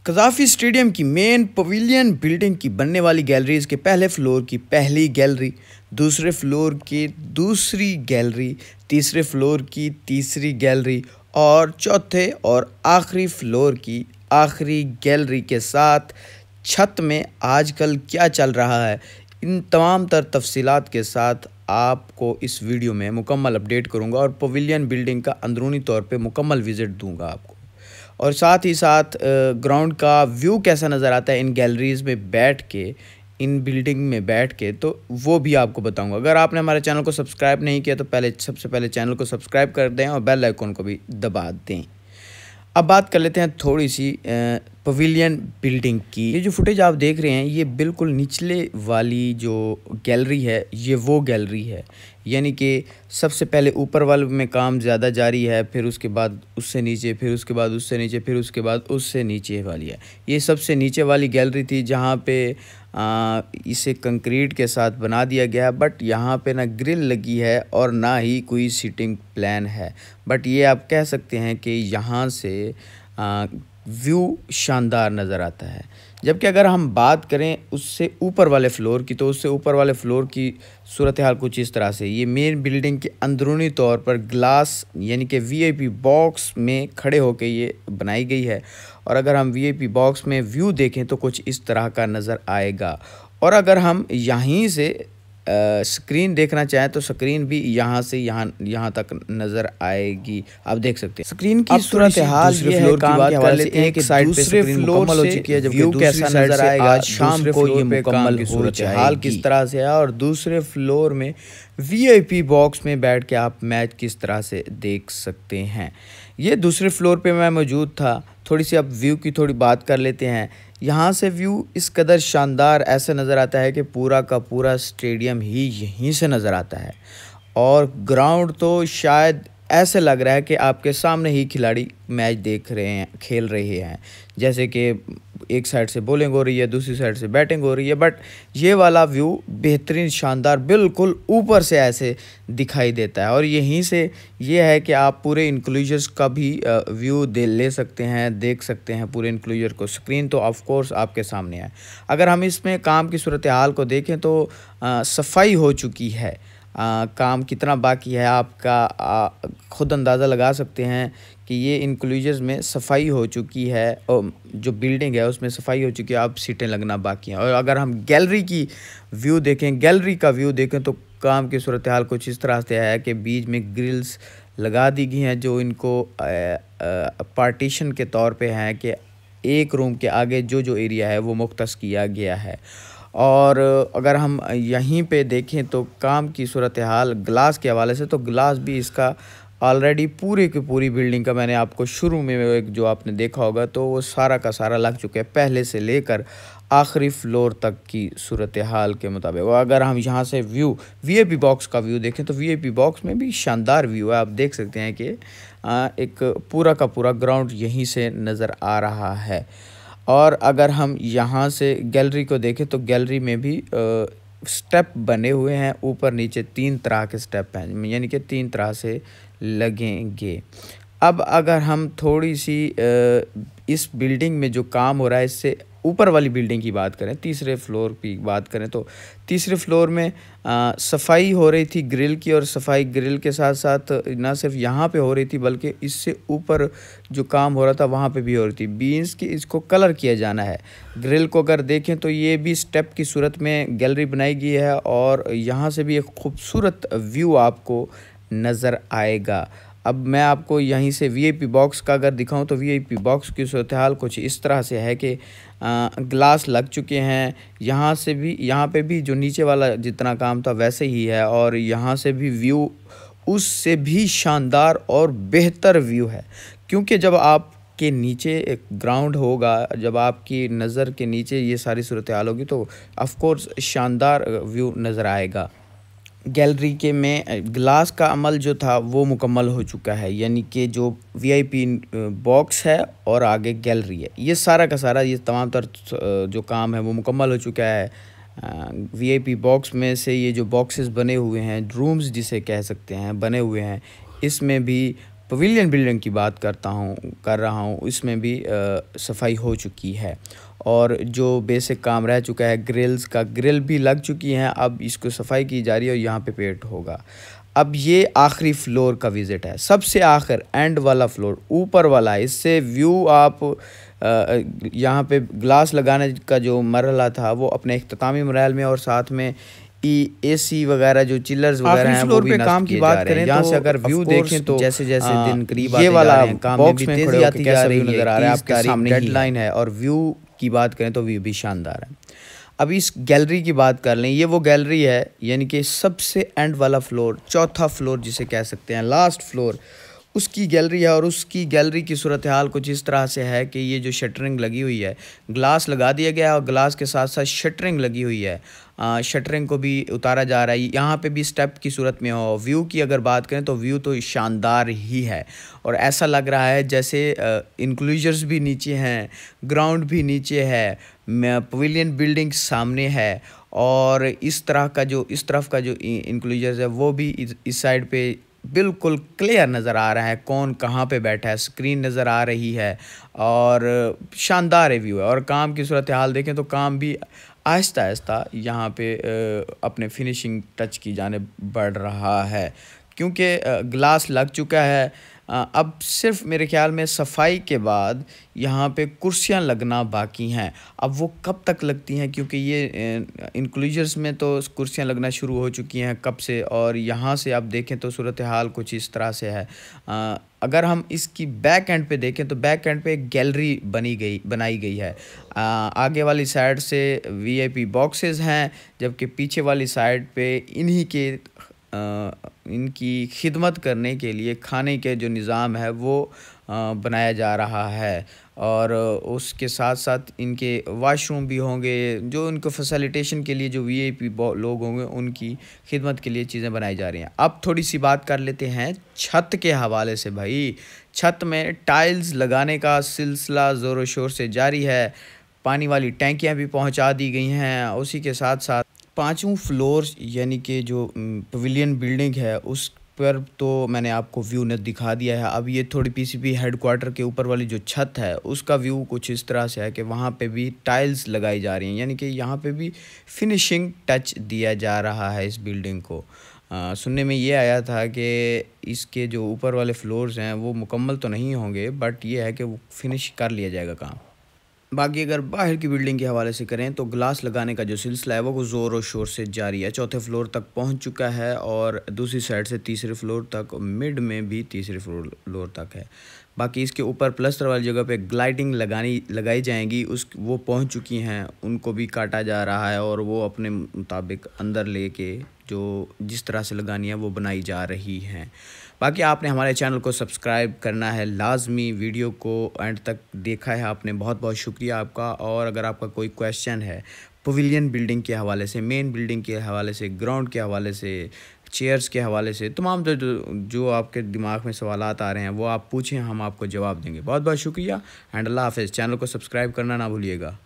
कज़ाफ़ी stadium की main pavilion building की बनने वाली गैलरीज के पहले फ्लोर की पहली गैलरी, दूसरे फ्लोर की दूसरी गैलरी, तीसरे फ्लोर की तीसरी गैलरी और चौथे और आखिरी फ्लोर की आखिरी गैलरी के साथ छत में आजकल क्या चल रहा है, इन तमाम तर तफसीलात के साथ आपको इस वीडियो में मुकम्मल अपडेट करूंगा और पवेलियन बिल्डिंग का अंदरूनी तौर पे मुकम्मल विज़िट दूंगा आपको। और साथ ही साथ ग्राउंड का व्यू कैसा नज़र आता है इन गैलरीज़ में बैठ के, इन बिल्डिंग में बैठ के, तो वो भी आपको बताऊंगा। अगर आपने हमारे चैनल को सब्सक्राइब नहीं किया तो सबसे पहले चैनल को सब्सक्राइब कर दें और बेल आइकन को भी दबा दें। अब बात कर लेते हैं थोड़ी सी पवेलियन बिल्डिंग की। ये जो फुटेज आप देख रहे हैं ये बिल्कुल निचले वाली जो गैलरी है ये वो गैलरी है, यानी कि सबसे पहले ऊपर वाले में काम ज़्यादा जारी है, फिर उसके बाद उससे नीचे, फिर उसके बाद उससे नीचे, फिर उसके बाद उससे नीचे वाली है। ये सबसे नीचे वाली गैलरी थी जहाँ पे इसे कंक्रीट के साथ बना दिया गया, बट यहाँ पे ना ग्रिल लगी है और ना ही कोई सीटिंग प्लान है। बट ये आप कह सकते हैं कि यहाँ से व्यू शानदार नज़र आता है। जबकि अगर हम बात करें उससे ऊपर वाले फ्लोर की, तो उससे ऊपर वाले फ्लोर की सूरत हाल कुछ इस तरह से। ये मेन बिल्डिंग के अंदरूनी तौर पर ग्लास यानी कि वीआईपी बॉक्स में खड़े होकर ये बनाई गई है। और अगर हम वीआईपी बॉक्स में व्यू देखें तो कुछ इस तरह का नज़र आएगा। और अगर हम यहीं से स्क्रीन देखना चाहें तो स्क्रीन भी यहाँ से यहाँ तक नज़र आएगी। आप देख सकते हैं स्क्रीन की सूरत हाल ये है। काम की हवाले से एक साइड पे स्क्रीन मुकम्मल हो चुकी है, जबकि दूसरी साइड से आज शाम को ये मुकम्मल सूरत हाल किस तरह से है और दूसरे फ्लोर में वीआईपी बॉक्स में बैठ के आप मैच किस तरह से देख सकते हैं। ये दूसरे फ्लोर पे मैं मौजूद था। थोड़ी सी अब व्यू की थोड़ी बात कर लेते हैं। यहाँ से व्यू इस कदर शानदार ऐसे नज़र आता है कि पूरा का पूरा स्टेडियम ही यहीं से नज़र आता है और ग्राउंड तो शायद ऐसे लग रहा है कि आपके सामने ही खिलाड़ी मैच देख रहे हैं, खेल रहे हैं। जैसे कि एक साइड से बॉलिंग हो रही है, दूसरी साइड से बैटिंग हो रही है, बट ये वाला व्यू बेहतरीन शानदार बिल्कुल ऊपर से ऐसे दिखाई देता है। और यहीं से ये है कि आप पूरे इंक्लूजर्स का भी व्यू ले सकते हैं, देख सकते हैं पूरे इंक्लूजर को। स्क्रीन तो ऑफ कोर्स आपके सामने है। अगर हम इसमें काम की सूरत हाल को देखें तो सफाई हो चुकी है। काम कितना बाकी है आपका खुद अंदाज़ा लगा सकते हैं कि ये इंक्लूजर्स में सफाई हो चुकी है और जो बिल्डिंग है उसमें सफाई हो चुकी है, अब सीटें लगना बाकी हैं। और अगर हम गैलरी की व्यू देखें, गैलरी का व्यू देखें तो काम की सूरत हाल कुछ इस तरह से है कि बीच में ग्रिल्स लगा दी गई हैं जो इनको पार्टीशन के तौर पे हैं कि एक रूम के आगे जो एरिया है वो मुख्तस किया गया है। और अगर हम यहीं पे देखें तो काम की सूरत हाल ग्लास के हवाले से, तो ग्लास भी इसका ऑलरेडी पूरे की पूरी बिल्डिंग का मैंने आपको शुरू में एक जो आपने देखा होगा तो वो सारा का सारा लग चुका है, पहले से लेकर आखिरी फ्लोर तक की सूरत हाल के मुताबिक। और अगर हम यहाँ से व्यू वीआईपी बॉक्स का व्यू देखें तो वीआईपी बॉक्स में भी शानदार व्यू है। आप देख सकते हैं कि एक पूरा का पूरा ग्राउंड यहीं से नज़र आ रहा है। और अगर हम यहाँ से गैलरी को देखें तो गैलरी में भी स्टेप बने हुए हैं, ऊपर नीचे 3 तरह के स्टेप हैं, यानी कि 3 तरह से लगेंगे। अब अगर हम थोड़ी सी इस बिल्डिंग में जो काम हो रहा है इससे ऊपर वाली बिल्डिंग की बात करें, तीसरे फ्लोर की बात करें तो तीसरे फ्लोर में सफाई हो रही थी ग्रिल की, और सफाई ग्रिल के साथ साथ ना सिर्फ यहाँ पे हो रही थी बल्कि इससे ऊपर जो काम हो रहा था वहाँ पे भी हो रही थी। बीन्स की इसको कलर किया जाना है। ग्रिल को अगर देखें तो ये भी स्टेप की सूरत में गैलरी बनाई गई है और यहाँ से भी एक खूबसूरत व्यू आपको नज़र आएगा। अब मैं आपको यहीं से वीआईपी बॉक्स का अगर दिखाऊं तो वीआईपी बॉक्स की सूरत हाल कुछ इस तरह से है कि ग्लास लग चुके हैं। यहाँ से भी, यहाँ पे भी जो नीचे वाला जितना काम था वैसे ही है, और यहाँ से भी व्यू उससे भी शानदार और बेहतर व्यू है। क्योंकि जब आप के नीचे एक ग्राउंड होगा, जब आपकी नज़र के नीचे ये सारी सूरत हाल होगी तो ऑफ कोर्स शानदार व्यू नज़र आएगा। गैलरी के में ग्लास का अमल जो था वो मुकम्मल हो चुका है, यानी कि जो वीआईपी बॉक्स है और आगे गैलरी है, ये सारा का सारा ये तमाम तर जो काम है वो मुकम्मल हो चुका है। वीआईपी बॉक्स में से ये जो बॉक्सेस बने हुए हैं, रूम्स जिसे कह सकते हैं, बने हुए हैं, इसमें भी पवेलियन बिल्डिंग की बात कर रहा हूँ, इसमें भी सफाई हो चुकी है और जो बेसिक काम रह चुका है, ग्रिल भी लग चुकी हैं। अब इसको सफाई की जा रही है और यहाँ पे पेंट होगा। अब ये आखिरी फ्लोर का विज़िट है, सबसे आखिर एंड वाला फ्लोर ऊपर वाला है। इससे व्यू आप यहाँ पे ग्लास लगाने का जो मरहला था वो अपने इख्तितामी मरहल में, और साथ में एसी वगैरह जो चिलर्स वगैरह हैं वो भी काम की बात करें। यहाँ से अगर व्यू देखें तो जैसे जैसे दिन करीब ये वाला काम में भी तेजी आती जा रही है, नज़र आ रहा है आपके सामने डेडलाइन है। और व्यू की बात करें तो व्यू भी शानदार है। अब इस गैलरी की बात कर लें, ये वो गैलरी है यानी कि सबसे एंड वाला फ्लोर, चौथा फ्लोर जिसे कह सकते हैं, लास्ट फ्लोर, उसकी गैलरी है। और उसकी गैलरी की सूरत हाल कुछ इस तरह से है कि ये जो शटरिंग लगी हुई है, ग्लास लगा दिया गया है और ग्लास के साथ साथ शटरिंग लगी हुई है। शटरिंग को भी उतारा जा रहा है, यहाँ पे भी स्टेप की सूरत में हो। व्यू की अगर बात करें तो व्यू तो शानदार ही है और ऐसा लग रहा है जैसे इंक्लूजर्स भी नीचे हैं, ग्राउंड भी नीचे है, पवेलियन बिल्डिंग सामने है और इस तरफ का जो इंक्लूजर्स है वो भी इस साइड पे बिल्कुल क्लियर नज़र आ रहा है, कौन कहाँ पे बैठा है, स्क्रीन नज़र आ रही है और शानदार व्यू है। और काम की सूरत हाल देखें तो काम भी आहिस्ता आहिस्ता यहाँ पे अपने फिनिशिंग टच की जानिब बढ़ रहा है, क्योंकि ग्लास लग चुका है। अब सिर्फ मेरे ख्याल में सफाई के बाद यहाँ पे कुर्सियाँ लगना बाकी हैं। अब वो कब तक लगती हैं, क्योंकि ये इंक्लूजर्स में तो कुर्सियाँ लगना शुरू हो चुकी हैं कब से, और यहाँ से आप देखें तो सूरत हाल कुछ इस तरह से है। अगर हम इसकी बैक एंड पे देखें तो बैक एंड पे एक गैलरी बनाई गई है। आगे वाली साइड से वीआईपी बॉक्सेस हैं, जबकि पीछे वाली साइड पे इनकी खिदमत करने के लिए खाने के जो निज़ाम है वो बनाया जा रहा है। और उसके साथ साथ इनके वाशरूम भी होंगे, जो इनको फैसिलिटेशन के लिए जो वीआईपी लोग होंगे उनकी खिदमत के लिए चीज़ें बनाई जा रही हैं। अब थोड़ी सी बात कर लेते हैं छत के हवाले से। भाई, छत में टाइल्स लगाने का सिलसिला ज़ोरों शोर से जारी है। पानी वाली टैंकियाँ भी पहुँचा दी गई हैं। उसी के साथ साथ पाँचों फ्लोर यानी कि जो पवेलियन बिल्डिंग है उस पर तो मैंने आपको व्यू ने दिखा दिया है। अब ये थोड़ी पीसीबी हेडक्वार्टर के ऊपर वाली जो छत है उसका व्यू कुछ इस तरह से है कि वहाँ पे भी टाइल्स लगाई जा रही हैं, यानी कि यहाँ पे भी फिनिशिंग टच दिया जा रहा है इस बिल्डिंग को। सुनने में ये आया था कि इसके जो ऊपर वाले फ्लोर्स हैं वो मुकम्मल तो नहीं होंगे, बट ये है कि वो फिनिश कर लिया जाएगा काम। बाकी अगर बाहर की बिल्डिंग के हवाले से करें तो ग्लास लगाने का जो सिलसिला है वो ज़ोर और शोर से जारी है। चौथे फ्लोर तक पहुंच चुका है और दूसरी साइड से तीसरे फ्लोर तक, मिड में भी तीसरे फ्लोर तक है। बाकी इसके ऊपर प्लस्तर वाली जगह पे ग्लाइडिंग लगाई जाएंगी, वो पहुंच चुकी हैं, उनको भी काटा जा रहा है और वो अपने मुताबिक अंदर लेके जो जिस तरह से लगानी है वो बनाई जा रही हैं। बाकी आपने हमारे चैनल को सब्सक्राइब करना है लाजमी, वीडियो को एंड तक देखा है आपने, बहुत बहुत शुक्रिया आपका। और अगर आपका कोई क्वेश्चन है पवेलियन बिल्डिंग के हवाले से, मेन बिल्डिंग के हवाले से, ग्राउंड के हवाले से, चेयर्स के हवाले से, तमाम जो आपके दिमाग में सवालात आ रहे हैं वो आप पूछें, हम आपको जवाब देंगे। बहुत बहुत शुक्रिया एंड अल्लाह हाफ़िज़। चैनल को सब्सक्राइब करना ना भूलिएगा।